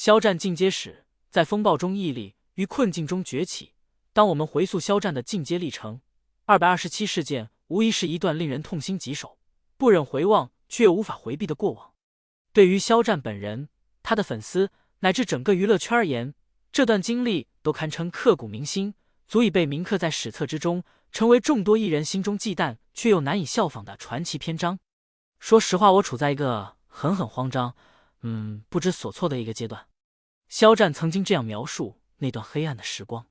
肖战进阶史，在风暴中屹立，于困境中崛起。当我们回溯肖战的进阶历程，227事件无疑是一段令人痛心疾首、不忍回望却又无法回避的过往。对于肖战本人、他的粉丝乃至整个娱乐圈而言，这段经历都堪称刻骨铭心，足以被铭刻在史册之中，成为众多艺人心中忌惮却又难以效仿的传奇篇章。说实话，我处在一个很慌张，不知所措的一个阶段。肖战曾经这样描述那段黑暗的时光，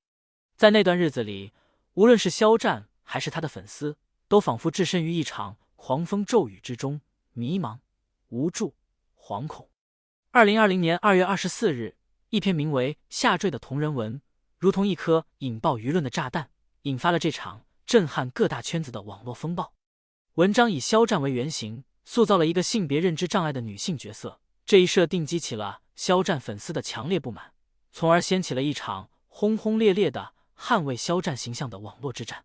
在那段日子里，无论是肖战还是他的粉丝，都仿佛置身于一场狂风骤雨之中，迷茫、无助、惶恐。2020年2月24日，一篇名为《下坠》的同人文，如同一颗引爆舆论的炸弹，引发了这场震撼各大圈子的网络风暴。文章以肖战为原型，塑造了一个性别认知障碍的女性角色，这一设定激起了肖战粉丝的强烈不满，从而掀起了一场轰轰烈烈的捍卫肖战形象的网络之战。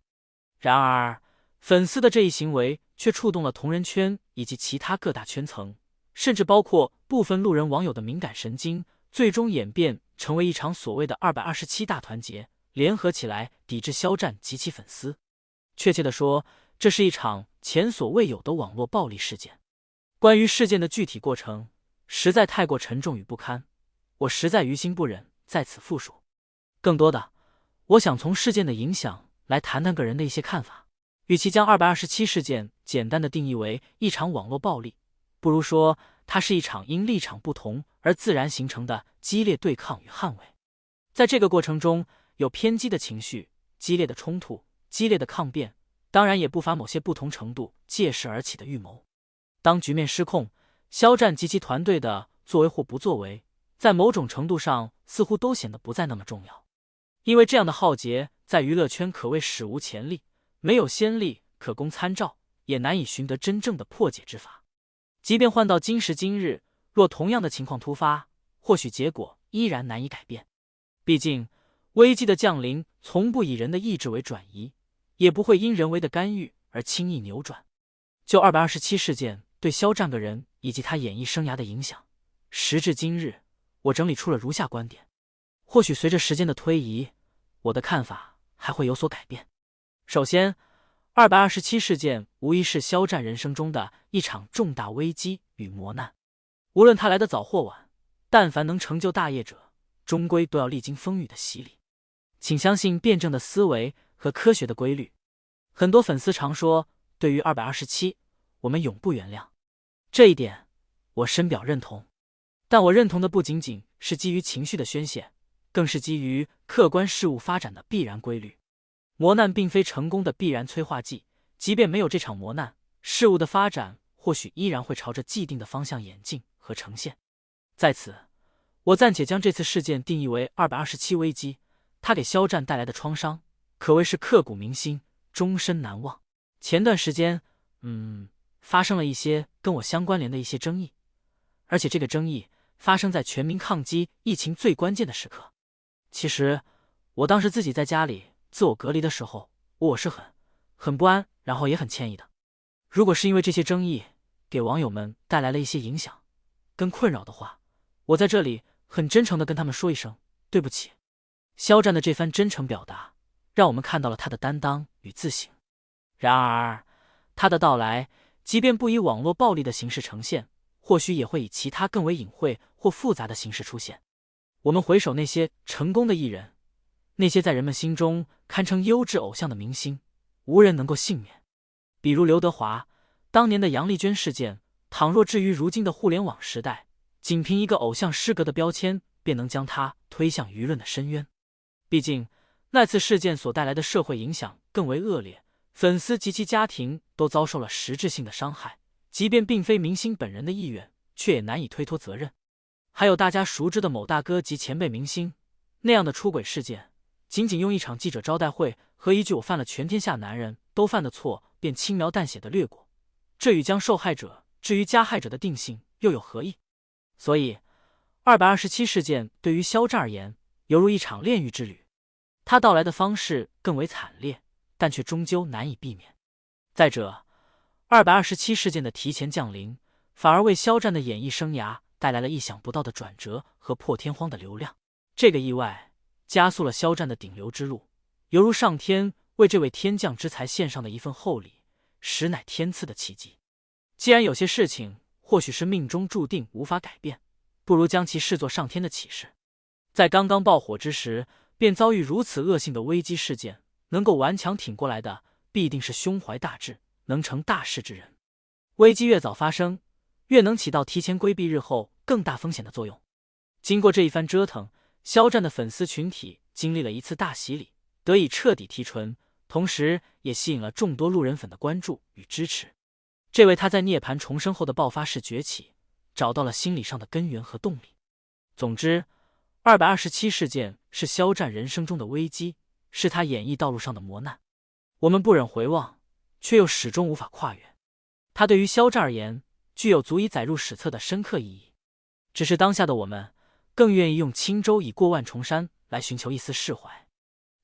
然而，粉丝的这一行为却触动了同人圈以及其他各大圈层，甚至包括部分路人网友的敏感神经，最终演变成为一场所谓的227大团结，联合起来抵制肖战及其粉丝。确切地说，这是一场前所未有的网络暴力事件。关于事件的具体过程，实在太过沉重与不堪，我实在于心不忍在此复述。更多的，我想从事件的影响来谈谈个人的一些看法。与其将227事件简单的定义为一场网络暴力，不如说它是一场因立场不同而自然形成的激烈对抗与捍卫。在这个过程中，有偏激的情绪、激烈的冲突、激烈的抗辩，当然也不乏某些不同程度借势而起的预谋。当局面失控，肖战及其团队的作为或不作为，在某种程度上似乎都显得不再那么重要，因为这样的浩劫在娱乐圈可谓史无前例，没有先例可供参照，也难以寻得真正的破解之法。即便换到今时今日，若同样的情况突发，或许结果依然难以改变。毕竟，危机的降临从不以人的意志为转移，也不会因人为的干预而轻易扭转。就227事件对肖战个人以及他演艺生涯的影响，时至今日，我整理出了如下观点。或许随着时间的推移，我的看法还会有所改变。首先，227事件无疑是肖战人生中的一场重大危机与磨难。无论他来得早或晚，但凡能成就大业者，终归都要历经风雨的洗礼。请相信辩证的思维和科学的规律。很多粉丝常说，对于227，我们永不原谅。这一点，我深表认同。但我认同的不仅仅是基于情绪的宣泄，更是基于客观事物发展的必然规律。磨难并非成功的必然催化剂，即便没有这场磨难，事物的发展或许依然会朝着既定的方向演进和呈现。在此，我暂且将这次事件定义为227危机，它给肖战带来的创伤可谓是刻骨铭心，终身难忘。前段时间，发生了一些跟我相关联的一些争议，而且这个争议发生在全民抗击疫情最关键的时刻。其实，我当时自己在家里自我隔离的时候，我是很不安，然后也很歉意的。如果是因为这些争议给网友们带来了一些影响跟困扰的话，我在这里很真诚地跟他们说一声对不起。肖战的这番真诚表达，让我们看到了他的担当与自省。然而，他的到来，即便不以网络暴力的形式呈现，或许也会以其他更为隐晦或复杂的形式出现。我们回首那些成功的艺人，那些在人们心中堪称优质偶像的明星，无人能够幸免。比如刘德华，当年的杨丽娟事件，倘若置于如今的互联网时代，仅凭一个偶像失格的标签，便能将他推向舆论的深渊。毕竟，那次事件所带来的社会影响更为恶劣，粉丝及其家庭都遭受了实质性的伤害，即便并非明星本人的意愿，却也难以推脱责任。还有大家熟知的某大哥及前辈明星，那样的出轨事件，仅仅用一场记者招待会和一句我犯了全天下男人都犯的错，便轻描淡写的略过，这与将受害者置于加害者的定性又有何异？所以227事件对于肖战而言，犹如一场炼狱之旅。他到来的方式更为惨烈，但却终究难以避免。再者，227事件的提前降临，反而为肖战的演艺生涯带来了意想不到的转折和破天荒的流量。这个意外加速了肖战的顶流之路，犹如上天为这位天降之才献上的一份厚礼，实乃天赐的奇迹。既然有些事情或许是命中注定无法改变，不如将其视作上天的启示。在刚刚爆火之时便遭遇如此恶性的危机事件，能够顽强挺过来的必定是胸怀大志、能成大事之人。危机越早发生，越能起到提前规避日后更大风险的作用。经过这一番折腾，肖战的粉丝群体经历了一次大洗礼，得以彻底提纯，同时也吸引了众多路人粉的关注与支持。这为他在涅槃重生后的爆发式崛起找到了心理上的根源和动力。总之，227事件是肖战人生中的危机，是他演艺道路上的磨难。我们不忍回望，却又始终无法跨越。它对于肖战而言，具有足以载入史册的深刻意义。只是当下的我们，更愿意用轻舟已过万重山来寻求一丝释怀。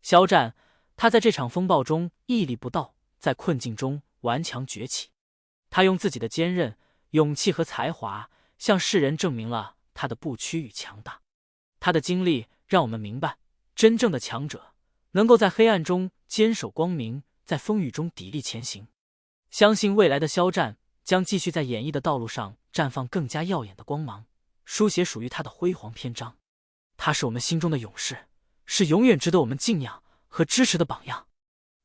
肖战，他在这场风暴中屹立不倒，在困境中顽强崛起。他用自己的坚韧、勇气和才华，向世人证明了他的不屈与强大。他的经历让我们明白，真正的强者能够在黑暗中坚守光明，在风雨中砥砺前行。相信未来的肖战将继续在演艺的道路上绽放更加耀眼的光芒，书写属于他的辉煌篇章。他是我们心中的勇士，是永远值得我们敬仰和支持的榜样。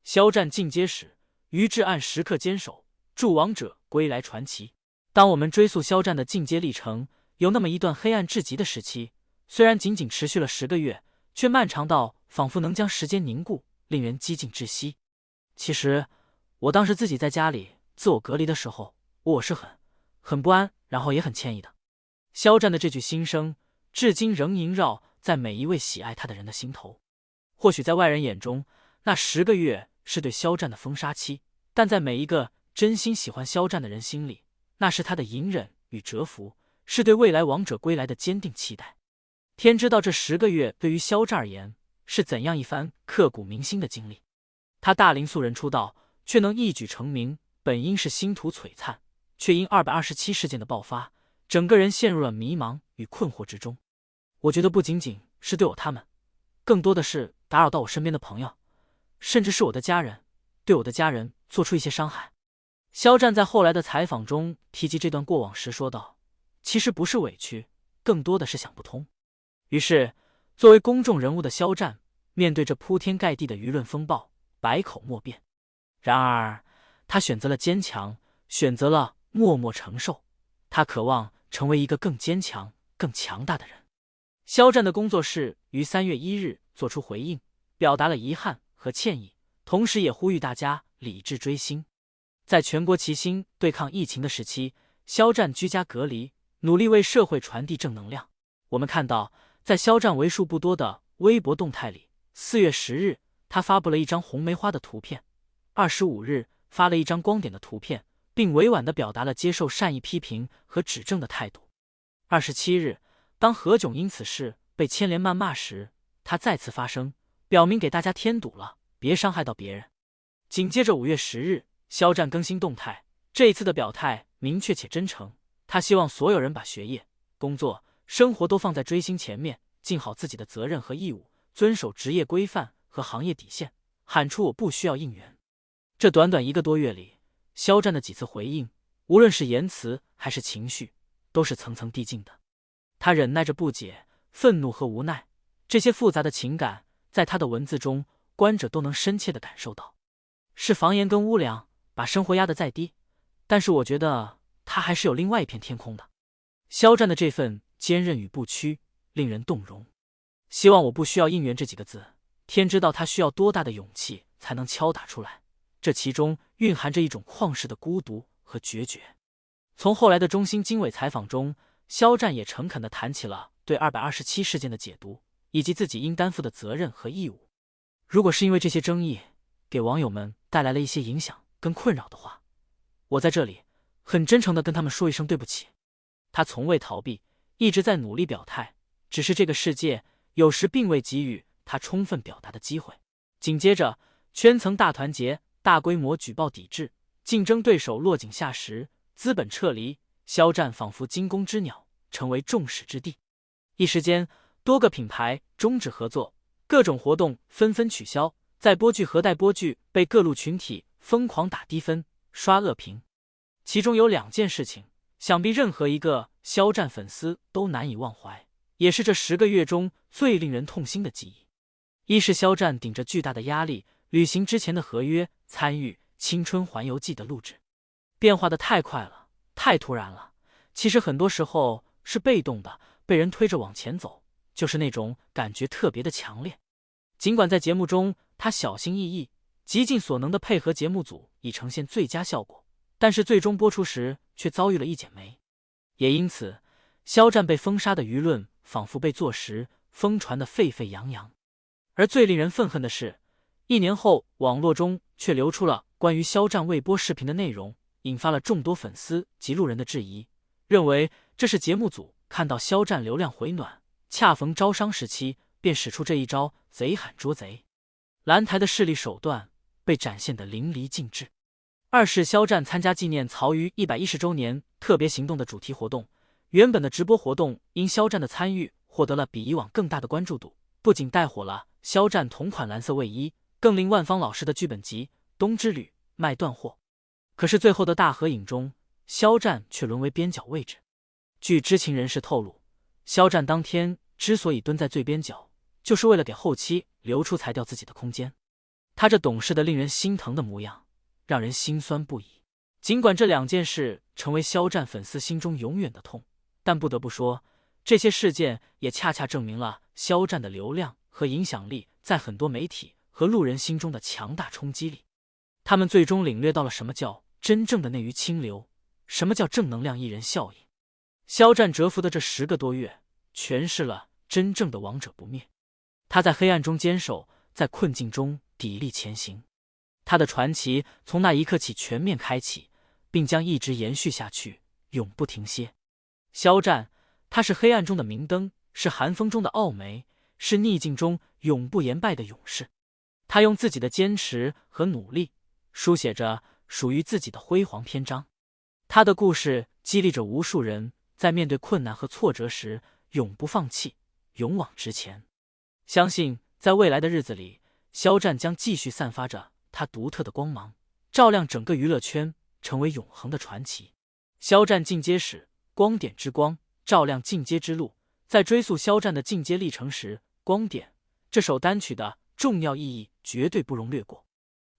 肖战进阶史，于至暗时刻坚守，助王者归来传奇。当我们追溯肖战的进阶历程，有那么一段黑暗至极的时期，虽然仅仅持续了10个月，却漫长到仿佛能将时间凝固，令人几近窒息。其实我当时自己在家里自我隔离的时候，我是很不安，然后也很歉意的。肖战的这句心声至今仍萦绕在每一位喜爱他的人的心头。或许在外人眼中，那10个月是对肖战的封杀期，但在每一个真心喜欢肖战的人心里，那是他的隐忍与蛰伏，是对未来王者归来的坚定期待。天知道这10个月对于肖战而言是怎样一番刻骨铭心的经历。他大龄素人出道，却能一举成名，本应是星途璀璨，却因227事件的爆发，整个人陷入了迷茫与困惑之中。我觉得不仅仅是对他们，更多的是打扰到我身边的朋友，甚至是我的家人，对我的家人做出一些伤害。肖战在后来的采访中提及这段过往时说道，其实不是委屈，更多的是想不通。于是作为公众人物的肖战，面对这铺天盖地的舆论风暴，百口莫辩。然而他选择了坚强，选择了默默承受。他渴望成为一个更坚强、更强大的人。肖战的工作室于3月1日做出回应，表达了遗憾和歉意，同时也呼吁大家理智追星。在全国齐心对抗疫情的时期，肖战居家隔离，努力为社会传递正能量。我们看到，在肖战为数不多的微博动态里，4月10日他发布了一张红梅花的图片，25日发了一张光点的图片，并委婉地表达了接受善意批评和指正的态度。27日，当何炅因此事被牵连谩骂时，他再次发声，表明给大家添堵了，别伤害到别人。紧接着5月10日，肖战更新动态，这一次的表态明确且真诚，他希望所有人把学业、工作、生活都放在追星前面，尽好自己的责任和义务，遵守职业规范和行业底线，喊出我不需要应援。这短短1个多月里，肖战的几次回应，无论是言辞还是情绪，都是层层递进的。他忍耐着不解、愤怒和无奈，这些复杂的情感在他的文字中，观者都能深切地感受到。是房檐跟屋梁把生活压得再低，但是我觉得他还是有另外一片天空的。肖战的这份坚韧与不屈令人动容。希望我不需要应援这几个字，天知道他需要多大的勇气才能敲打出来，这其中蕴含着一种旷世的孤独和决绝。从后来的中新经纬采访中，肖战也诚恳地谈起了对227事件的解读，以及自己应担负的责任和义务。如果是因为这些争议给网友们带来了一些影响跟困扰的话，我在这里很真诚地跟他们说一声对不起。他从未逃避，一直在努力表态，只是这个世界有时并未给予他充分表达的机会。紧接着，圈层大团结，大规模举报抵制，竞争对手落井下石，资本撤离，肖战仿佛惊弓之鸟，成为众矢之的。一时间，多个品牌终止合作，各种活动纷纷取消，在播剧和带播剧被各路群体疯狂打低分、刷恶评。其中有2件事情，想必任何一个肖战粉丝都难以忘怀，也是这10个月中最令人痛心的记忆。一是肖战顶着巨大的压力履行之前的合约，参与《青春环游记》的录制，变化的太快了，太突然了。其实很多时候是被动的，被人推着往前走，就是那种感觉特别的强烈。尽管在节目中他小心翼翼、极尽所能的配合节目组以呈现最佳效果，但是最终播出时却遭遇了一剪梅。也因此，肖战被封杀的舆论仿佛被坐实，疯传得沸沸扬扬。而最令人愤恨的是，1年后网络中却流出了关于肖战未播视频的内容，引发了众多粉丝及路人的质疑，认为这是节目组看到肖战流量回暖，恰逢招商时期，便使出这一招贼喊捉贼。蓝台的势力手段被展现得淋漓尽致。2是肖战参加纪念曹禺110周年特别行动的主题活动，原本的直播活动因肖战的参与获得了比以往更大的关注度，不仅带火了肖战同款蓝色卫衣，更令万芳老师的剧本集《冬之旅》卖断货。可是最后的大合影中，肖战却沦为边角位置。据知情人士透露，肖战当天之所以蹲在最边角，就是为了给后期留出裁掉自己的空间。他这懂事的令人心疼的模样，让人心酸不已。尽管这2件事成为肖战粉丝心中永远的痛，但不得不说，这些事件也恰恰证明了肖战的流量和影响力在很多媒体和路人心中的强大冲击力。他们最终领略到了什么叫真正的内娱清流，什么叫正能量艺人效应。肖战蛰伏的这10个多月，诠释了真正的王者不灭。他在黑暗中坚守，在困境中砥砺前行。他的传奇从那一刻起全面开启，并将一直延续下去，永不停歇。肖战，他是黑暗中的明灯，是寒风中的傲眉，是逆境中永不言败的勇士。他用自己的坚持和努力，书写着属于自己的辉煌篇章。他的故事激励着无数人，在面对困难和挫折时，永不放弃，勇往直前。相信在未来的日子里，肖战将继续散发着他独特的光芒，照亮整个娱乐圈，成为永恒的传奇。肖战进阶史，光点之光，照亮进阶之路。在追溯肖战的进阶历程时，光点这首单曲的重要意义绝对不容略过。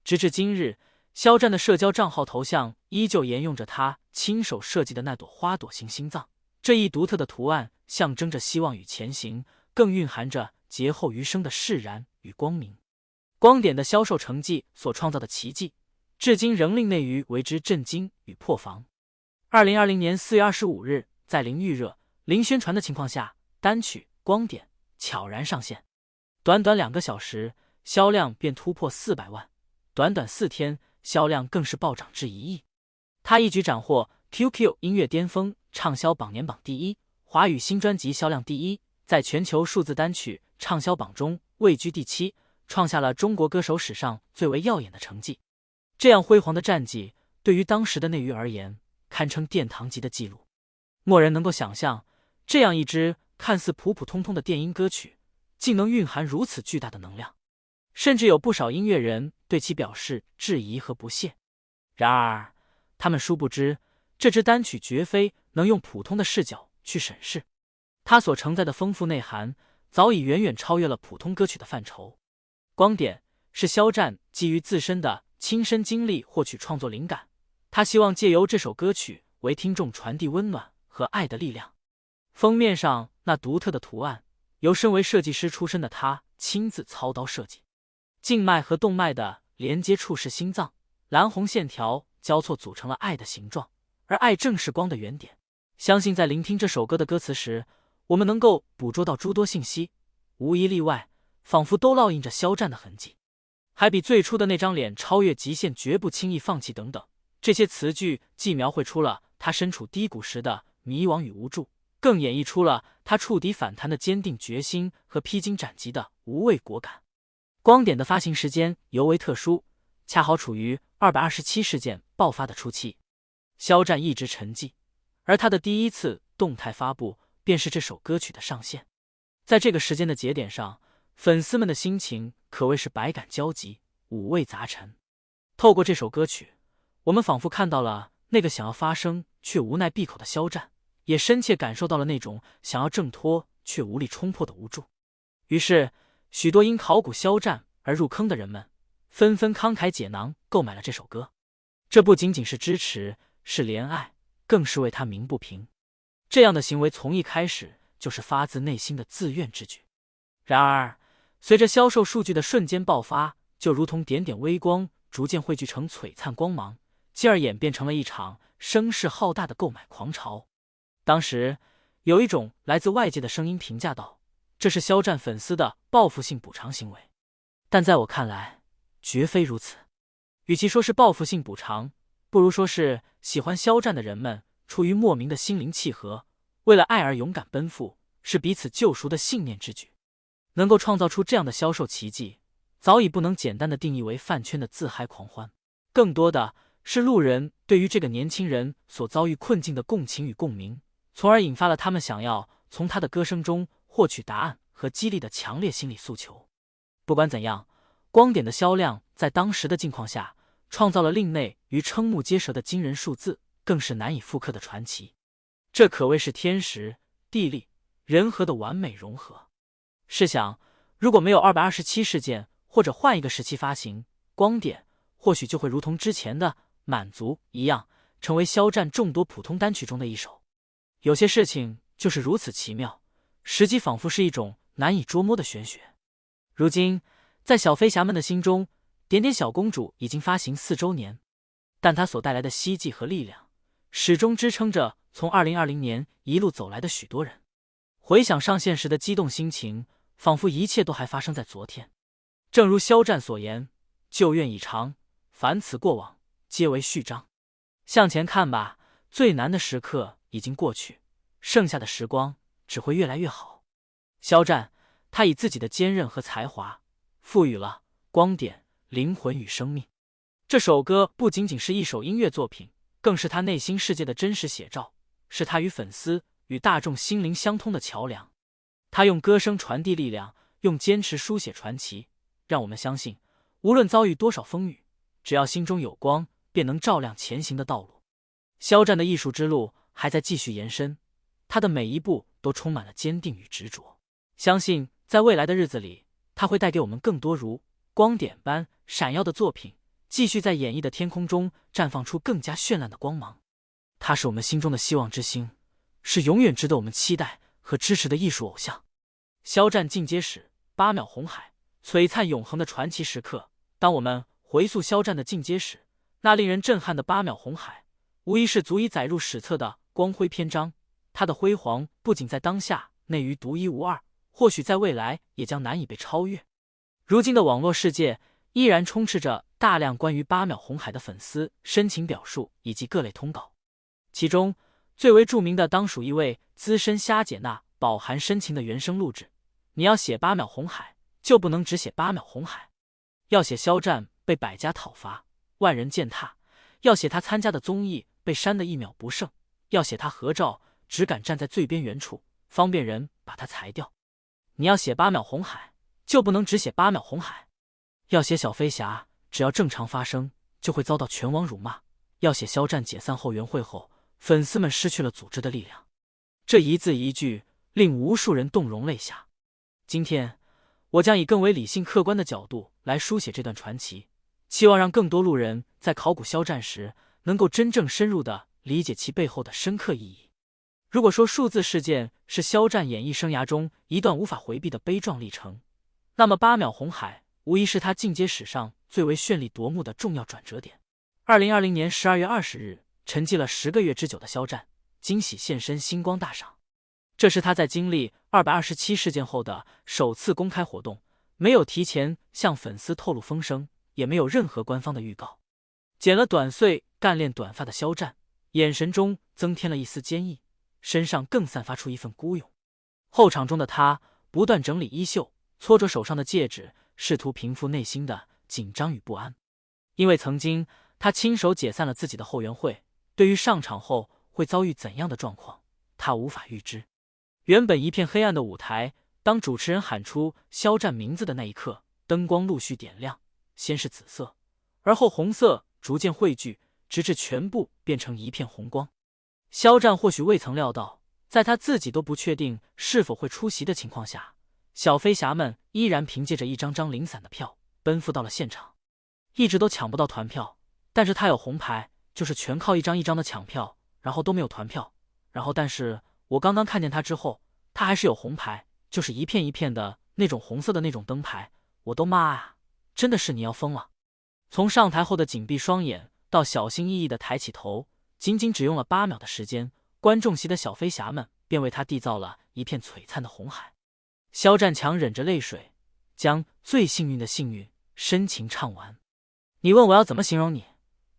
直至今日，肖战的社交账号头像依旧沿用着他亲手设计的那朵花朵形心脏，这一独特的图案象征着希望与前行，更蕴含着劫后余生的释然与光明。光点的销售成绩所创造的奇迹，至今仍令内娱为之震惊与破防。2020年4月25日，在零预热、零宣传的情况下，单曲《光点》悄然上线，短短2个小时，销量便突破400万，短短4天，销量更是暴涨至1亿。他一举斩获 QQ 音乐巅峰畅销榜年榜第1，华语新专辑销量第1，在全球数字单曲畅销榜中位居第7，创下了中国歌手史上最为耀眼的成绩。这样辉煌的战绩，对于当时的内娱而言，堪称殿堂级的记录。蓦然能够想象，这样一支看似普普通通的电音歌曲，竟能蕴含如此巨大的能量。甚至有不少音乐人对其表示质疑和不屑。然而，他们殊不知，这支单曲绝非能用普通的视角去审视，它所承载的丰富内涵，早已远远超越了普通歌曲的范畴。光点是肖战基于自身的亲身经历获取创作灵感，他希望借由这首歌曲为听众传递温暖和爱的力量。封面上那独特的图案，由身为设计师出身的他亲自操刀设计。静脉和动脉的连接处是心脏，蓝红线条交错组成了爱的形状，而爱正是光的原点。相信在聆听这首歌的歌词时，我们能够捕捉到诸多信息，无一例外，仿佛都烙印着肖战的痕迹。还比最初的那张脸超越极限，绝不轻易放弃等等，这些词句既描绘出了他身处低谷时的迷惘与无助，更演绎出了他触底反弹的坚定决心和披荆斩棘的无畏果敢。光点的发行时间尤为特殊，恰好处于227事件爆发的初期，肖战一直沉寂，而他的第一次动态发布便是这首歌曲的上线。在这个时间的节点上，粉丝们的心情可谓是百感交集，五味杂陈。透过这首歌曲，我们仿佛看到了那个想要发声却无奈闭口的肖战，也深切感受到了那种想要挣脱却无力冲破的无助。于是，许多因考古肖战而入坑的人们纷纷慷慨解囊购买了这首歌。这不仅仅是支持，是怜爱，更是为他鸣不平。这样的行为从一开始就是发自内心的自愿之举。然而，随着销售数据的瞬间爆发，就如同点点微光逐渐汇聚成璀璨光芒，继而演变成了一场声势浩大的购买狂潮。当时，有一种来自外界的声音评价道，这是肖战粉丝的报复性补偿行为。但在我看来，绝非如此。与其说是报复性补偿，不如说是喜欢肖战的人们出于莫名的心灵契合，为了爱而勇敢奔赴，是彼此救赎的信念之举。能够创造出这样的销售奇迹，早已不能简单的定义为饭圈的自嗨狂欢，更多的是路人对于这个年轻人所遭遇困境的共情与共鸣，从而引发了他们想要从他的歌声中获取答案和激励的强烈心理诉求。不管怎样，光点的销量在当时的境况下创造了令内与瞠目结舌的惊人数字，更是难以复刻的传奇。这可谓是天时地利人和的完美融合。试想，如果没有227事件，或者换一个时期发行，光点或许就会如同之前的满足一样，成为肖战众多普通单曲中的一首。有些事情就是如此奇妙，时机仿佛是一种难以捉摸的玄学。如今，在小飞侠们的心中，点点小公主已经发行4周年，但它所带来的希冀和力量，始终支撑着从2020年一路走来的许多人。回想上线时的激动心情，仿佛一切都还发生在昨天。正如肖战所言，旧怨已长，凡此过往，皆为序章。向前看吧，最难的时刻已经过去，剩下的时光只会越来越好。肖战，他以自己的坚韧和才华，赋予了光点灵魂与生命。这首歌不仅仅是一首音乐作品，更是他内心世界的真实写照，是他与粉丝与大众心灵相通的桥梁。他用歌声传递力量，用坚持书写传奇，让我们相信，无论遭遇多少风雨，只要心中有光，便能照亮前行的道路。肖战的艺术之路还在继续延伸，他的每一步都充满了坚定与执着。相信在未来的日子里，他会带给我们更多如光点般闪耀的作品，继续在演绎的天空中绽放出更加绚烂的光芒。他是我们心中的希望之星，是永远值得我们期待和支持的艺术偶像。肖战进阶史，8秒红海，璀璨永恒的传奇时刻。当我们回溯肖战的进阶史，那令人震撼的8秒红海，无疑是足以载入史册的光辉篇章。他的辉煌不仅在当下内于独一无二，或许在未来也将难以被超越。如今的网络世界依然充斥着大量关于8秒红海的粉丝深情表述以及各类通稿，其中最为著名的当属一位资深虾姐那饱含深情的原声录制。你要写8秒红海，就不能只写8秒红海。要写肖战被百家讨伐，万人践踏；要写他参加的综艺被删得1秒不剩；要写他合照只敢站在最边缘处，方便人把他裁掉。你要写8秒红海，就不能只写8秒红海。要写小飞侠，只要正常发声，就会遭到全网辱骂。要写肖战解散后援会后，粉丝们失去了组织的力量。这一字一句令无数人动容泪下。今天，我将以更为理性客观的角度来书写这段传奇，期望让更多路人在考古肖战时能够真正深入地理解其背后的深刻意义。如果说数字事件是肖战演艺生涯中一段无法回避的悲壮历程，那么8秒红海无疑是他进阶史上最为绚丽夺目的重要转折点。2020年12月20日，沉寂了10个月之久的肖战惊喜现身星光大赏。这是他在经历227事件后的首次公开活动，没有提前向粉丝透露风声，也没有任何官方的预告。剪了短碎干练短发的肖战，眼神中增添了一丝坚毅，身上更散发出一份孤勇。后场中的他不断整理衣袖，搓着手上的戒指，试图平复内心的紧张与不安。因为曾经他亲手解散了自己的后援会，对于上场后会遭遇怎样的状况，他无法预知。原本一片黑暗的舞台，当主持人喊出肖战名字的那一刻，灯光陆续点亮，先是紫色，而后红色逐渐汇聚，直至全部变成一片红光。肖战或许未曾料到，在他自己都不确定是否会出席的情况下，小飞侠们依然凭借着一张张零散的票奔赴到了现场。一直都抢不到团票，但是他有红牌，就是全靠一张一张的抢票，然后都没有团票。但是我刚刚看见他之后，他还是有红牌，就是一片一片的那种红色的那种灯牌。我都妈啊，真的是你要疯了！从上台后的紧闭双眼到小心翼翼的抬起头，仅仅只用了8秒的时间，观众席的小飞侠们便为他缔造了一片璀璨的红海。肖战强忍着泪水，将最幸运的幸运深情唱完。你问我要怎么形容你，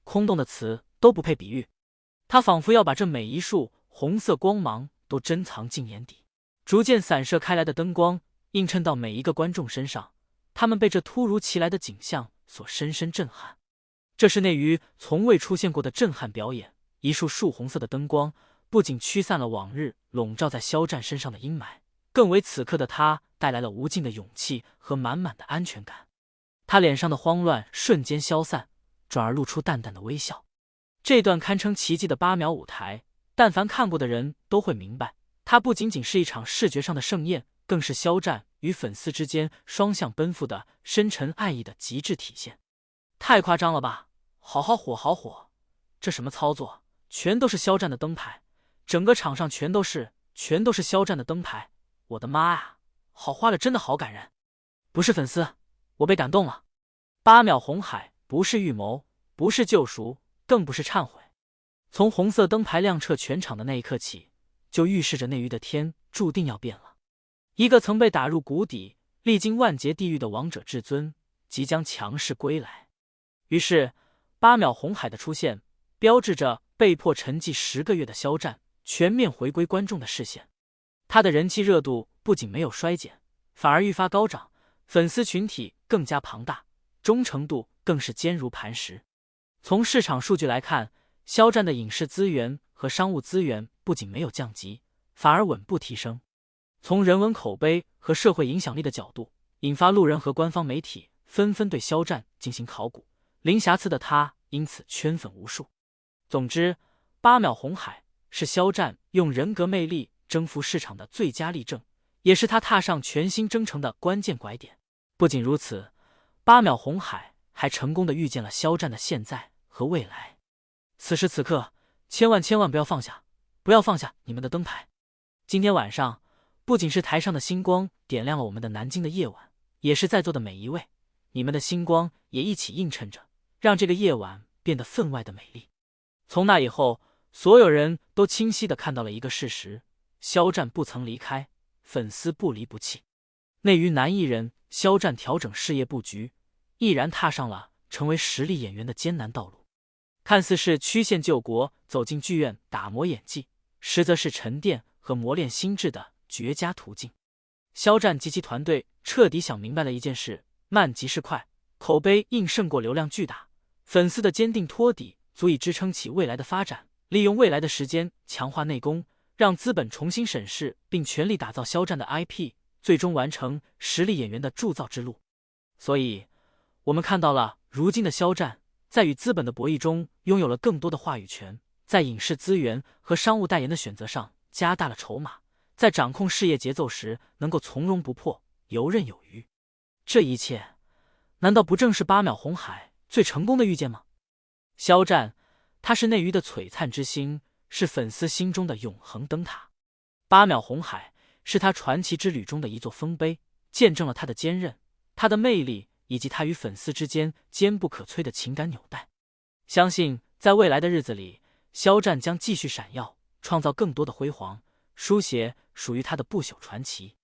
空洞的词都不配比喻。他仿佛要把这每一束红色光芒都珍藏进眼底。逐渐散射开来的灯光映衬到每一个观众身上，他们被这突如其来的景象所深深震撼。这是内娱从未出现过的震撼表演，一束束红色的灯光不仅驱散了往日笼罩在肖战身上的阴霾，更为此刻的他带来了无尽的勇气和满满的安全感。他脸上的慌乱瞬间消散，转而露出淡淡的微笑。这段堪称奇迹的8秒舞台，但凡看过的人都会明白，它不仅仅是一场视觉上的盛宴，更是肖战与粉丝之间双向奔赴的深沉爱意的极致体现。太夸张了吧，好火好火，这什么操作，全都是肖战的灯牌，整个场上全都是肖战的灯牌，我的妈呀，好花了，真的好感人。不是粉丝，我被感动了。8秒红海不是预谋，不是救赎，更不是忏悔。从红色灯牌亮彻全场的那一刻起，就预示着内娱的天注定要变了。一个曾被打入谷底、历经万劫地狱的王者至尊，即将强势归来。于是8秒红海的出现，标志着被迫沉寂10个月的肖战全面回归观众的视线。他的人气热度不仅没有衰减，反而愈发高涨，粉丝群体更加庞大，忠诚度更是坚如磐石。从市场数据来看，肖战的影视资源和商务资源不仅没有降级，反而稳步提升。从人文口碑和社会影响力的角度，引发路人和官方媒体纷纷对肖战进行考古，零瑕疵的他因此圈粉无数。总之，8秒红海是肖战用人格魅力征服市场的最佳例证，也是他踏上全新征程的关键拐点。不仅如此，8秒红海还成功的预见了肖战的现在和未来。此时此刻，千万不要放下，不要放下你们的灯牌。今天晚上，不仅是台上的星光点亮了我们的南京的夜晚，也是在座的每一位，你们的星光也一起映衬着，让这个夜晚变得分外的美丽。从那以后，所有人都清晰地看到了一个事实：肖战不曾离开，粉丝不离不弃。内娱男艺人肖战调整事业布局，毅然踏上了成为实力演员的艰难道路。看似是曲线救国，走进剧院打磨演技，实则是沉淀和磨练心智的绝佳途径。肖战及其团队彻底想明白了一件事：慢即是快，口碑硬胜过流量巨大，粉丝的坚定托底足以支撑起未来的发展。利用未来的时间强化内功，让资本重新审视并全力打造肖战的 IP， 最终完成实力演员的铸造之路。所以我们看到了如今的肖战在与资本的博弈中拥有了更多的话语权，在影视资源和商务代言的选择上加大了筹码，在掌控事业节奏时能够从容不迫，游刃有余。这一切难道不正是8秒红海最成功的预见吗？肖战，他是内娱的璀璨之星，是粉丝心中的永恒灯塔。8秒红海是他传奇之旅中的一座丰碑，见证了他的坚韧，他的魅力，以及他与粉丝之间坚不可摧的情感纽带。相信在未来的日子里，肖战将继续闪耀，创造更多的辉煌，书写属于他的不朽传奇。